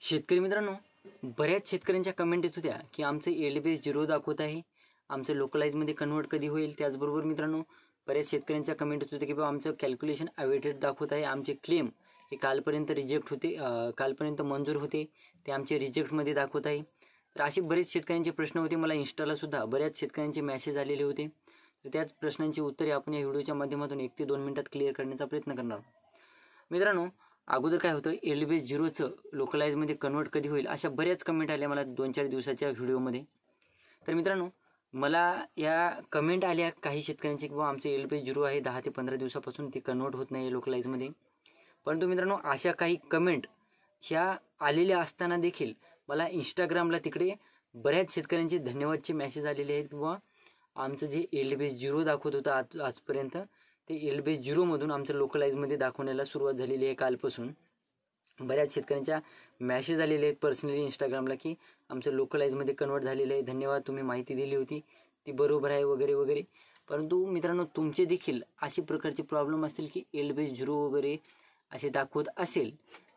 शेतकरी मित्रांनो, बऱ्याच शेतकऱ्यांच्या कमेंट येत होत्या की आमचं एलबीएस 0 दाखवत आहे, आमचं लोकलाइजमध्ये कन्वर्ट कधी होईल. त्याचबरोबर मित्रांनो, बऱ्याच शेतकऱ्यांच्या कमेंट येत होत्या की बाबा आमचं कॅल्क्युलेशन अवेटेड दाखवत आहे, आमचे क्लेम हे कालपर्यंत रिजेक्ट होते, कालपर्यंत मंजूर होते, ते आमचे रिजेक्टमध्ये दाखवत आहे. तर असे बरेच शेतकऱ्यांचे प्रश्न होते. मला इंस्टाला सुद्धा बऱ्याच शेतकऱ्यांचे मेसेज आलेले होते. तर त्याच प्रश्नांची उत्तरे आपण या व्हिडिओच्या माध्यमातून 1 ते 2 मिनिटात क्लिअर करण्याचा प्रयत्न करणार आहोत. मित्रांनो, अगोदर काय होतं, एलबीएस 0चं लोकलाइजमध्ये कन्वर्ट कधी होईल अशा बऱ्याच कमेंट आल्या मला 2-4 दिवसाच्या व्हिडिओमध्ये. तर मित्रांनो, मला या कमेंट आल्या काही शेतकऱ्यांचे की बाबा आमचे एलबीएस 0 आहे, 10 ते 15 दिवसापासून ते कन्वर्ट होत नाही लोकलाइजमध्ये. परंतु मित्रांनो, अशा काही कमेंट ह्या आलेल्या असताना देखील मला इंस्टाग्रामला तिकडे बऱ्याच शेतकऱ्यांचे धन्यवादचे मेसेज आलेले आहेत की बाबा आमचं जे एलबीएस 0 दाखवत होतं आजपर्यंत ते एलबीएस 0मधून आमचं लोकलाइजमध्ये दाखवण्याला सुरुवात झालेली आहे. कालपासून बऱ्याच शेतकऱ्यांच्या मॅसेज आलेले आहेत पर्सनली इंस्टाग्रामला की आमचं लोकलाइजमध्ये कन्वर्ट झालेलं आहे, धन्यवाद, तुम्ही माहिती दिली होती ती बरोबर आहे वगैरे वगैरे. परंतु मित्रांनो, तुमचे देखील अशी प्रकारचे प्रॉब्लेम असतील की एलबीएस 0 वगैरे असे दाखवत असेल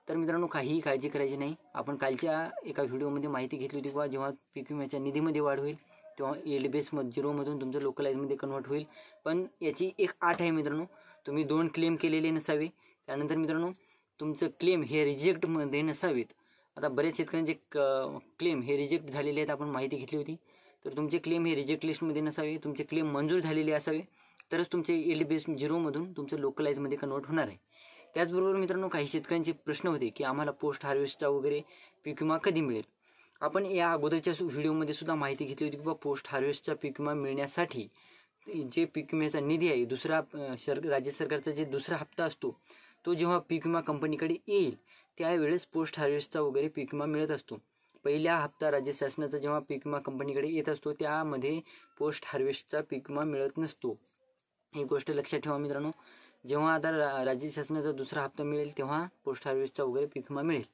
तर मित्रांनो, काहीही काळजी करायची नाही. आपण कालच्या एका व्हिडिओमध्ये माहिती घेतली होती की जेव्हा पीक विम्याच्या निधीमध्ये वाढ होईल तेव्हा एलबीएस 0मधून तुमचं लोकलाइजमध्ये कन्वर्ट होईल. पण याची एक अट आहे मित्रांनो, तुम्ही 2 क्लेम केलेले नसावे. त्यानंतर मित्रांनो, तुमचं क्लेम हे रिजेक्टमध्ये नसावेत. आता बरेच शेतकऱ्यांचे क्लेम हे रिजेक्ट झालेले आहेत, आपण माहिती घेतली होती. तर तुमचे क्लेम हे रिजेक्ट लिस्टमध्ये नसावे, तुमचे क्लेम मंजूर झालेले असावे, तरच तुमचे एलबीएस 0मधून तुमचं लोकलाइजमध्ये कन्वर्ट होणार आहे. त्याचबरोबर मित्रांनो, काही शेतकऱ्यांचे प्रश्न होते की आम्हाला पोस्ट हार्वेस्टचा वगैरे पीक विमा कधी मिळेल. आपण या अगोदरच्या व्हिडिओमध्ये सुद्धा माहिती घेतली होती की बाबा पोस्ट हार्वेस्टचा पीक विमा मिळण्यासाठी जे पीक विम्याचा निधी आहे, दुसरा राज्य सरकारचा जे दुसरा हप्ता असतो, तो जेव्हा पीक विमा कंपनीकडे येईल त्यावेळेस पोस्ट हार्वेस्टचा वगैरे पीक विमा मिळत असतो. पहिला हप्ता राज्य शासनाचा जेव्हा पीक विमा कंपनीकडे येत असतो त्यामध्ये पोस्ट हार्वेस्टचा पीक विमा मिळत नसतो. ही गोष्ट लक्षात ठेवा मित्रांनो. जेव्हा आता राज्य शासनाचा दुसरा हप्ता मिळेल तेव्हा पोस्ट हार्वेस्टचा वगैरे पीक विमा मिळेल.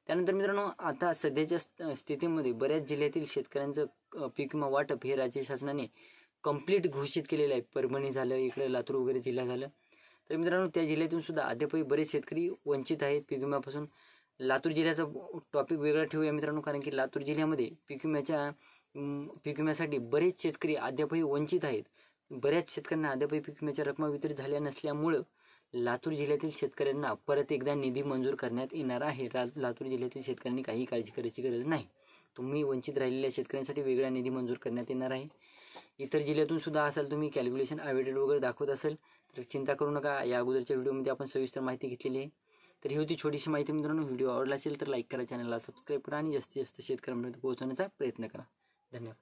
त्यानंतर मित्रांनो, आता सध्याच्या स्थितीमध्ये बऱ्याच जिल्ह्यातील शेतकऱ्यांचं पीक विमा वाटप हे राज्य शासनाने कंप्लीट घोषित केलेलं आहे. परभणी झालं, इकडे लातूर वगैरे जिल्हा झालं. तर मित्रांनो, त्या जिल्ह्यातून सुद्धा अद्यापही बरेच शेतकरी वंचित आहेत पीक विम्यापासून. लातूर जिल्ह्याचा टॉपिक वेगळा ठेवूया मित्रांनो, कारण की लातूर जिल्ह्यामध्ये पीक विम्यासाठी बरेच शेतकरी अद्यापही वंचित आहेत. बऱ्याच शेतकऱ्यांना अद्यापही पीक विम्याच्या रकमा वितरित झाल्या नसल्यामुळं लातूर जिल्ह्यातील शेतकऱ्यांना परत एकदा निधी मंजूर करण्यात येणार आहे. लातूर जिल्ह्यातील शेतकऱ्यांनी काही काळजी करायची गरज नाही. तुम्ही वंचित राहिलेल्या शेतकऱ्यांसाठी वेगळा निधी मंजूर करण्यात येणार आहे. इतर जिल्ह्यातून सुद्धा असाल तुम्ही कॅल्क्युलेशन अवेटेड वगैरे दाखवत असेल तर चिंता करू नका. या अगोदरच्या व्हिडिओमध्ये आपण सविस्तर माहिती घेतलेली आहे. तर ही होती छोटीशी माहिती मित्रांनो. व्हिडिओ आवडला असेल तर लाईक करा, चॅनलला सबस्क्राईब करा आणि जास्तीत जास्त शेतकऱ्यांपर्यंत पोहोचवण्याचा प्रयत्न करा. धन्यवाद.